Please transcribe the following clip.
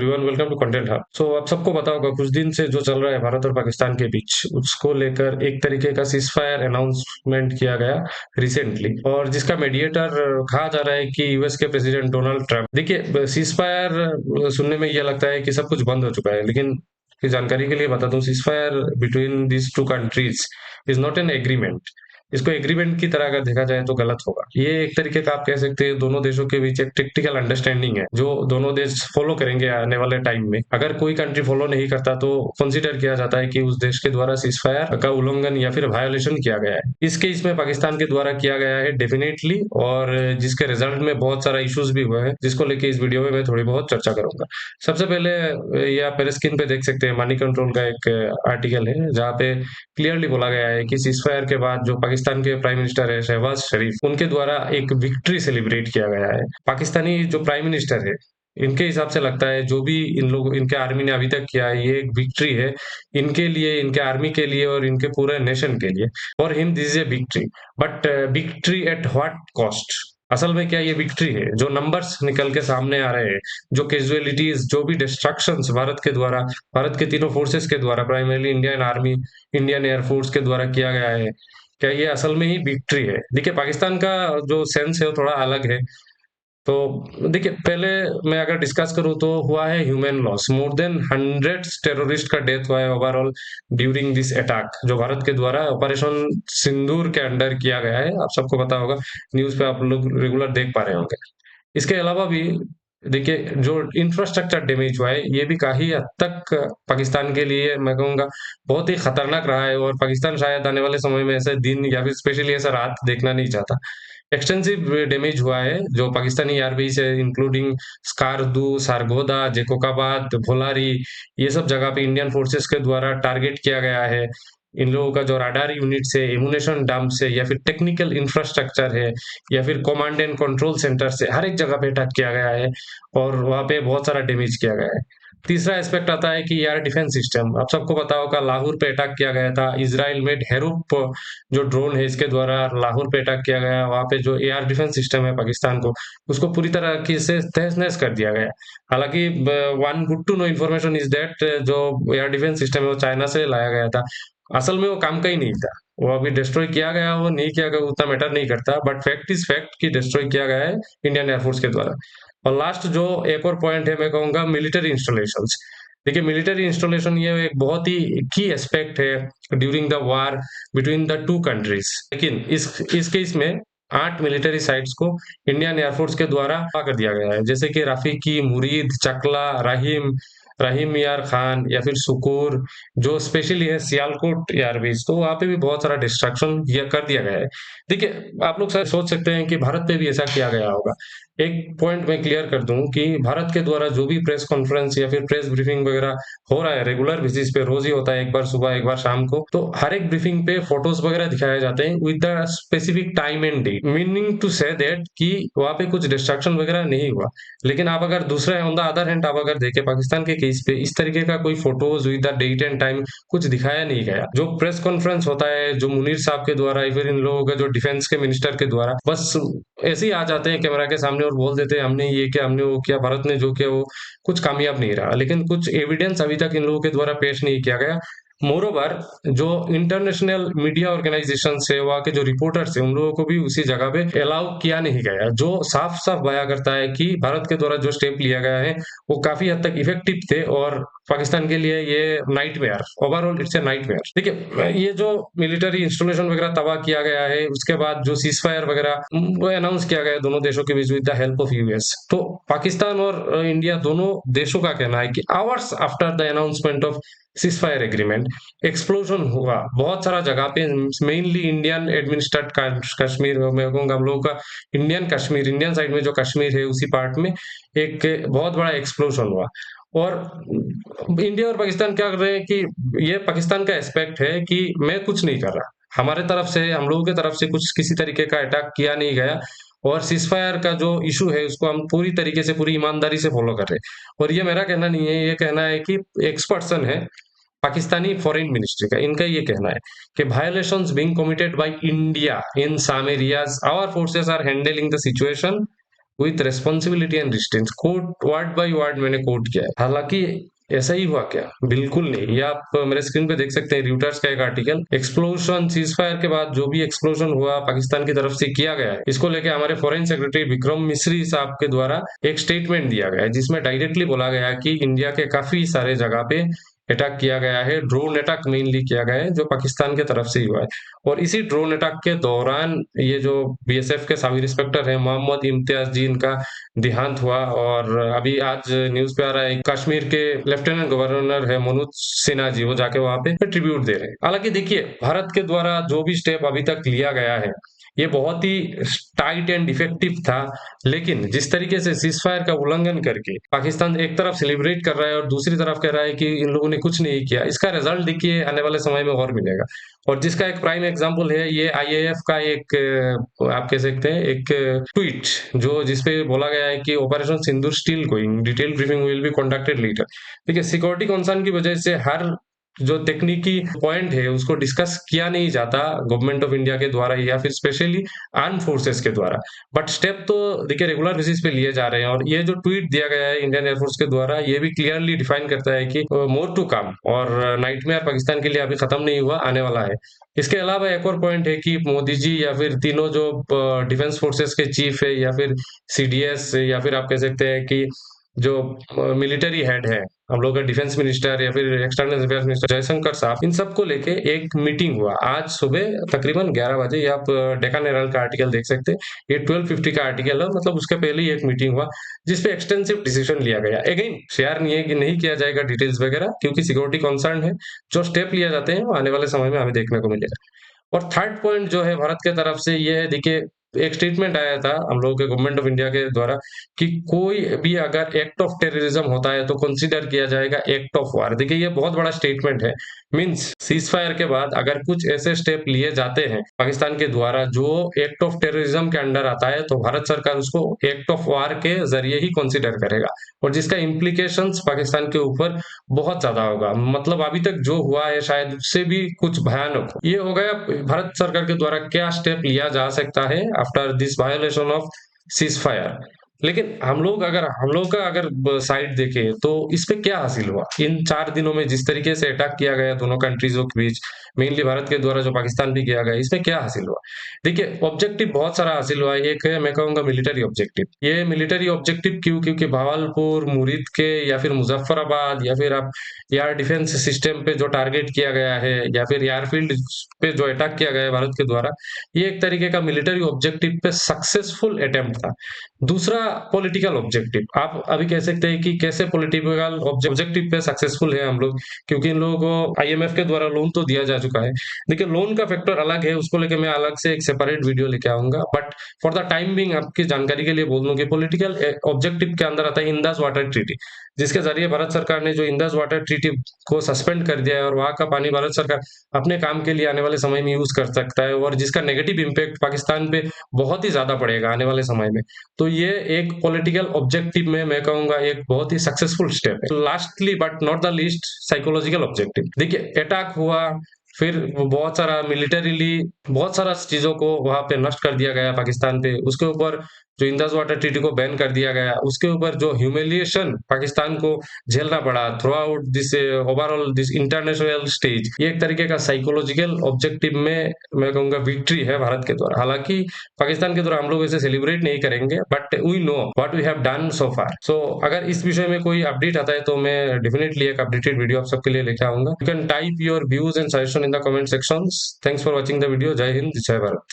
Everyone, welcome to content hub. So आप सबको पता होगा कुछ दिन से जो चल रहा है भारत और पाकिस्तान के बीच, उसको लेकर एक तरीके का सीज फायर अनाउंसमेंट किया गया रिसेंटली, और जिसका मीडिएटर कहा जा रहा है कि यूएस के प्रेसिडेंट डोनाल्ड ट्रंप। देखिए, सीज फायर सुनने में यह लगता है कि सब कुछ बंद हो चुका है, लेकिन की जानकारी के लिए बता दूं, cease fire between these two countries is not an agreement. इसको एग्रीमेंट की तरह अगर देखा जाए तो गलत होगा। ये एक तरीके का आप कह सकते हैं दोनों देशों के बीच एक टेक्टिकल अंडरस्टैंडिंग है, जो दोनों देश फॉलो करेंगे आने वाले टाइम में। अगर कोई कंट्री फॉलो नहीं करता तो कंसीडर किया जाता है कि उस देश के द्वारा सीज फायर का उल्लंघन या फिर वायोलेशन किया गया है। इस केस में पाकिस्तान के द्वारा किया गया है डेफिनेटली, और जिसके रिजल्ट में बहुत सारा इश्यूज भी हुए हैं, जिसको लेके इस वीडियो में मैं थोड़ी बहुत चर्चा करूंगा। सबसे पहले ये आप मेरे स्क्रीन पे देख सकते हैं, मनी कंट्रोल का एक आर्टिकल है, जहाँ पे क्लियरली बोला गया है कि सीज फायर के बाद जो पाकिस्तान के प्राइम मिनिस्टर है शहबाज शरीफ, उनके द्वारा एक विक्ट्री सेलिब्रेट किया गया है। पाकिस्तानी जो प्राइम मिनिस्टर है, इनके हिसाब से लगता है जो भी इन लोग इनके आर्मी ने अभी तक किया है, ये एक विक्ट्री है इनके लिए, इनके आर्मी के लिए और इनके पूरे नेशन के लिए। For him this is a victory, but victory at what cost? असल में क्या ये विक्ट्री है? जो नंबर्स निकल के सामने आ रहे हैं, जो कैजुअलिटीज, जो भी डिस्ट्रक्शंस भारत के द्वारा, भारत के तीनों फोर्सेस के द्वारा, primarily Indian army, Indian air force के द्वारा किया गया है, क्या ये असल में ही विक्ट्री है? देखिए, पाकिस्तान का जो सेंस है वो थोड़ा अलग है। तो देखिए, पहले मैं अगर डिस्कस करूं तो हुआ है human loss, more than hundreds terrorist का डेथ हुआ है ओवरऑल ड्यूरिंग दिस अटैक, जो भारत के द्वारा ऑपरेशन सिंदूर के अंडर किया गया है। आप सबको पता होगा, न्यूज पे आप लोग रेगुलर देख पा रहे होंगे। इसके अलावा भी देखिए, जो इंफ्रास्ट्रक्चर डैमेज हुआ है, ये भी काफी हद तक पाकिस्तान के लिए मैं कहूंगा बहुत ही खतरनाक रहा है, और पाकिस्तान शायद आने वाले समय में ऐसे दिन या फिर स्पेशली ऐसा रात देखना नहीं चाहता। एक्सटेंसिव डैमेज हुआ है जो पाकिस्तानी एयरबेस है, इंक्लूडिंग स्कार्दू, सारगोदा, जेकोकाबाद, भोलारी, ये सब जगह पे इंडियन फोर्सेस के द्वारा टारगेट किया गया है। इन लोगों का जो रडार यूनिट से, एमुनेशन डंप से, या फिर टेक्निकल इंफ्रास्ट्रक्चर है, या फिर कमांड एंड कंट्रोल सेंटर से, हर एक जगह पे अटैक किया गया है, और वहां पे बहुत सारा डैमेज किया गया है। तीसरा एस्पेक्ट आता है कि एयर डिफेंस सिस्टम। आप सबको पता होगा, लाहौर पे अटैक किया गया था, इजराइल मेड हेरुप जो ड्रोन है, इसके द्वारा लाहौर पे अटैक किया गया। वहां पे जो एयर डिफेंस सिस्टम है पाकिस्तान को, उसको पूरी तरह की से तहस नहस कर दिया गया। हालांकि one good to know information is that जो एयर डिफेंस सिस्टम है वो चाइना से लाया गया था। असल में वो काम का ही नहीं था। वो अभी डिस्ट्रॉय किया गया, वो नहीं किया गया उतना मैटर नहीं करता, बट फैक्ट इज फैक्ट कि डिस्ट्रॉय किया गया है इंडियन एयरफोर्स के द्वारा। और लास्ट जो एक और पॉइंट है, मैं कहूंगा मिलिट्री इंस्टॉलेशंस। देखिए, मिलिट्री इंस्टॉलेशन ये एक बहुत ही की एस्पेक्ट है during the war between the two countries. लेकिन इस केस में 8 मिलिट्री साइट्स को इंडियन एयरफोर्स के द्वारा कर दिया गया है, जैसे कि रफीकी, मुरीद, चकला, रहीम, रहीम यार खान, या फिर सुकूर, जो स्पेशली है सियालकोट एयरबेस। तो वहां पे भी बहुत सारा डिस्ट्रक्शन कर दिया गया है। देखिए, आप लोग शायद सोच सकते हैं कि भारत पे भी ऐसा किया गया होगा। एक पॉइंट मैं क्लियर कर दूं कि भारत के द्वारा जो भी प्रेस कॉन्फ्रेंस या फिर प्रेस ब्रीफिंग वगैरह हो रहा है, रेगुलर बेसिस पे रोज ही होता है, एक बार सुबह एक बार शाम को, तो हर एक ब्रीफिंग पे फोटोज वगैरह दिखाए जाते हैं with the specific time and date, meaning to say that कि वहां पे कुछ डिस्ट्रक्शन वगैरह नहीं हुआ। लेकिन आप अगर दूसरे ऑन द अदर हैंड आप अगर देखें, पाकिस्तान के केस पे इस तरीके का कोई photos with the date and time कुछ दिखाया नहीं गया। जो प्रेस कॉन्फ्रेंस होता है, जो मुनीर साहब के द्वारा या फिर इन लोगों का जो डिफेंस के मिनिस्टर के द्वारा, बस ऐसे ही आ जाते हैं कैमरा के सामने और बोल देते हैं हमने ये किया, हमने वो किया, भारत ने जो किया वो कुछ कामयाब नहीं रहा। लेकिन कुछ एविडेंस अभी तक इन लोगों के द्वारा पेश नहीं किया गया। मोरोवर, जो इंटरनेशनल मीडिया ऑर्गेनाइजेशन है, वहाँ के जो रिपोर्टर्स है, उन लोगों को भी उसी जगह पे अलाउ किया नहीं गया, जो साफ साफ बयां करता है कि भारत के द्वारा जो स्टेप लिया गया है वो काफी हद तक इफेक्टिव थे, और पाकिस्तान के लिए ये nightmare, overall it's a nightmare. देखिए, ये जो मिलिट्री इंस्टॉलेशन वगैरह तबाह किया गया है, उसके बाद जो सीज फायर वगैरह वो अनाउंस किया गया है दोनों देशों के बीच with the help of US, तो पाकिस्तान और इंडिया दोनों देशों का कहना है कि hours after the announcement of cease fire agreement, explosion हुआ बहुत सारा जगह पे, मेनली इंडियन एडमिनिस्ट्रेट कश्मीर में कहूंगा, हम लोगों का इंडियन कश्मीर, इंडियन साइड में जो कश्मीर है उसी पार्ट में एक बहुत बड़ा एक्सप्लोजन हुआ। और इंडिया और पाकिस्तान क्या कर रहे हैं कि ये पाकिस्तान का एस्पेक्ट है कि मैं कुछ नहीं कर रहा, हमारे तरफ से, हम लोगों की तरफ से कुछ किसी तरीके का अटैक किया नहीं गया, और सीज फायर का जो इशू है उसको हम पूरी तरीके से, पूरी ईमानदारी से फॉलो कर रहे हैं। और ये मेरा कहना नहीं है, ये कहना है कि एक्सपर्टसन है पाकिस्तानी फॉरेन मिनिस्ट्री का, इनका ये कहना है कि violations being committed by India in some areas, our forces are handling the situation with responsibility and restraint, quote word by word मैंने कोट किया है। हालांकि ऐसा ही हुआ क्या? बिल्कुल नहीं। ये आप मेरे स्क्रीन पे देख सकते हैं, रियूटर्स का एक आर्टिकल। एक्सप्लोजन, सीज फायर के बाद जो भी एक्सप्लोजन हुआ पाकिस्तान की तरफ से किया गया है, इसको लेके हमारे फॉरेन सेक्रेटरी विक्रम मिस्री साहब के द्वारा एक स्टेटमेंट दिया गया है, जिसमें डायरेक्टली बोला गया है कि इंडिया के काफी सारे जगह पे अटैक किया गया है। ड्रोन अटैक मेनली किया गया है, जो पाकिस्तान के तरफ से ही हुआ है। और इसी ड्रोन अटैक के दौरान ये जो बीएसएफ के सब इंस्पेक्टर हैं मोहम्मद इम्तियाज जी, इनका देहांत हुआ। और अभी आज न्यूज पे आ रहा है कश्मीर के लेफ्टिनेंट गवर्नर है मनोज सिन्हा जी, वो जाके वहां पे ट्रिब्यूट दे रहे हैं। हालांकि देखिए, भारत के द्वारा जो भी स्टेप अभी तक लिया गया है, ये बहुत ही टाइट एंड इफेक्टिव था। लेकिन जिस तरीके से सीज फायर का उल्लंघन करके पाकिस्तान एक तरफ सेलिब्रेट कर रहा है और दूसरी तरफ कह रहा है कि इन लोगों ने कुछ नहीं किया, इसका रिजल्ट देखिए आने वाले समय में और मिलेगा। और जिसका एक प्राइम एग्जांपल है ये आईएएफ का एक आप कह सकते हैं एक ट्वीट, जो जिसपे बोला गया है कि operation Sindoor still going, detail briefing will be conducted later. देखिए, सिक्योरिटी कंसर्न की वजह से हर जो तकनीकी पॉइंट है उसको डिस्कस किया नहीं जाता गवर्नमेंट ऑफ इंडिया के द्वारा या फिर स्पेशली आर्म फोर्सेस के द्वारा। बट स्टेप तो देखिए रेगुलर बेसिस पे लिए जा रहे हैं। और ये जो ट्वीट दिया गया है इंडियन एयरफोर्स के द्वारा, ये भी क्लियरली डिफाइन करता है कि मोर टू कम, और नाइटमेयर पाकिस्तान के लिए अभी खत्म नहीं हुआ, आने वाला है। इसके अलावा एक और पॉइंट है कि मोदी जी या फिर तीनों जो डिफेंस फोर्सेस के चीफ है, या फिर सीडीएस, या फिर आप कह सकते हैं कि जो मिलिट्री हेड है हम लोग का डिफेंस मिनिस्टर या फिर एक्सटर्नल अफेयर्स मिनिस्टर जयशंकर साहब, इन सबको लेके एक मीटिंग हुआ आज सुबह तकरीबन 11 बजे। ये आप डेक्कन हेराल्ड का आर्टिकल देख सकते हैं, ये 1250 का आर्टिकल है, मतलब उसके पहले ही एक मीटिंग हुआ जिसपे एक्सटेंसिव डिसीजन लिया गया। अगेन शेयर नहीं है कि नहीं किया जाएगा डिटेल्स वगैरह, क्योंकि सिक्योरिटी कंसर्न है। जो स्टेप लिया जाते हैं वो आने वाले समय में हमें देखने को मिलेगा। और थर्ड पॉइंट जो है भारत के तरफ से ये है, देखिए एक स्टेटमेंट आया था हम लोगों के गवर्नमेंट ऑफ इंडिया के द्वारा कि कोई भी अगर एक्ट ऑफ टेररिज्म होता है तो कंसीडर किया जाएगा एक्ट ऑफ वार। देखिए ये बहुत बड़ा स्टेटमेंट है। मींस सीज फायर के बाद अगर कुछ ऐसे स्टेप लिए जाते हैं पाकिस्तान के द्वारा जो एक्ट ऑफ टेररिज्म के अंडर आता है, तो भारत सरकार उसको एक्ट ऑफ वार के जरिए ही कंसीडर करेगा, और जिसका इम्प्लीकेशंस पाकिस्तान के ऊपर बहुत ज्यादा होगा। मतलब अभी तक जो हुआ है शायद उससे भी कुछ भयानक हो। ये हो गया भारत सरकार के द्वारा क्या स्टेप लिया जा सकता है after this violation of cease fire. लेकिन हम लोग का अगर साइड देखें तो इस पे क्या हासिल हुआ इन 4 दिनों में, जिस तरीके से अटैक किया गया दोनों कंट्रीजों के बीच, मेनली भारत के द्वारा जो पाकिस्तान भी किया गया, इसमें क्या हासिल हुआ? देखिए ऑब्जेक्टिव बहुत सारा हासिल हुआ है। एक है मैं कहूंगा मिलिट्री ऑब्जेक्टिव। ये मिलिट्री ऑब्जेक्टिव क्यों? क्योंकि भावलपुर, मुरीद के, या फिर मुजफ्फराबाद, या फिर आप एयर डिफेंस सिस्टम पे जो टारगेट किया गया है, या फिर एयरफील्ड पे जो अटैक किया गया है भारत के द्वारा, ये एक तरीके का मिलिट्री ऑब्जेक्टिव पे सक्सेसफुल अटेम्प्ट था। दूसरा पॉलिटिकल ऑब्जेक्टिव, आप अभी कह सकते हैं कि कैसे पॉलिटिकल ऑब्जेक्टिव पे सक्सेसफुल है हम लोग, क्योंकि इन लोगों को आईएमएफ के द्वारा लोन तो दिया जा चुका है। देखिए लोन का फैक्टर अलग है, उसको लेके मैं अलग से एक सेपरेट वीडियो लेके आऊंगा। But for the time being आपकी जानकारी के लिए बोल दूं कि पॉलिटिकल ऑब्जेक्टिव के अंदर आता है इंदस वाटर ट्रीटी, जिसके जरिए भारत सरकार ने जो इंदस वाटर ट्रीटी को सस्पेंड कर दिया है, और वहां का पानी भारत सरकार अपने काम के लिए आने वाले समय में यूज कर सकता है, और जिसका नेगेटिव इम्पैक्ट पाकिस्तान पे बहुत ही ज्यादा पड़ेगा आने वाले समय में। तो ये एक पॉलिटिकल ऑब्जेक्टिव में मैं कहूंगा एक बहुत ही सक्सेसफुल स्टेप है। Lastly but not the least, psychological objective. देखिए अटैक हुआ, फिर बहुत सारा मिलिटरीली बहुत सारा चीजों को वहां पे नष्ट कर दिया गया पाकिस्तान पे, उसके ऊपर जो इंदस वाटर ट्रीटी को बैन कर दिया गया, उसके ऊपर जो ह्यूमिलिएशन पाकिस्तान को झेलना पड़ा through out this overall this international stage, ये एक तरीके का साइकोलॉजिकल ऑब्जेक्टिव में मैं कहूंगा विक्ट्री है भारत के द्वारा। हालांकि पाकिस्तान के द्वारा हम लोग इसे सेलिब्रेट नहीं करेंगे, but we know what we have done so far. So अगर इस विषय में कोई अपडेट आता है तो मैं डेफिनेटली एक अपडेटेड वीडियो आप सबके लिए लेके आऊंगा। You can type your views and suggestion in the comment sections. Thanks for watching the video. जय हिंद, जय भारत।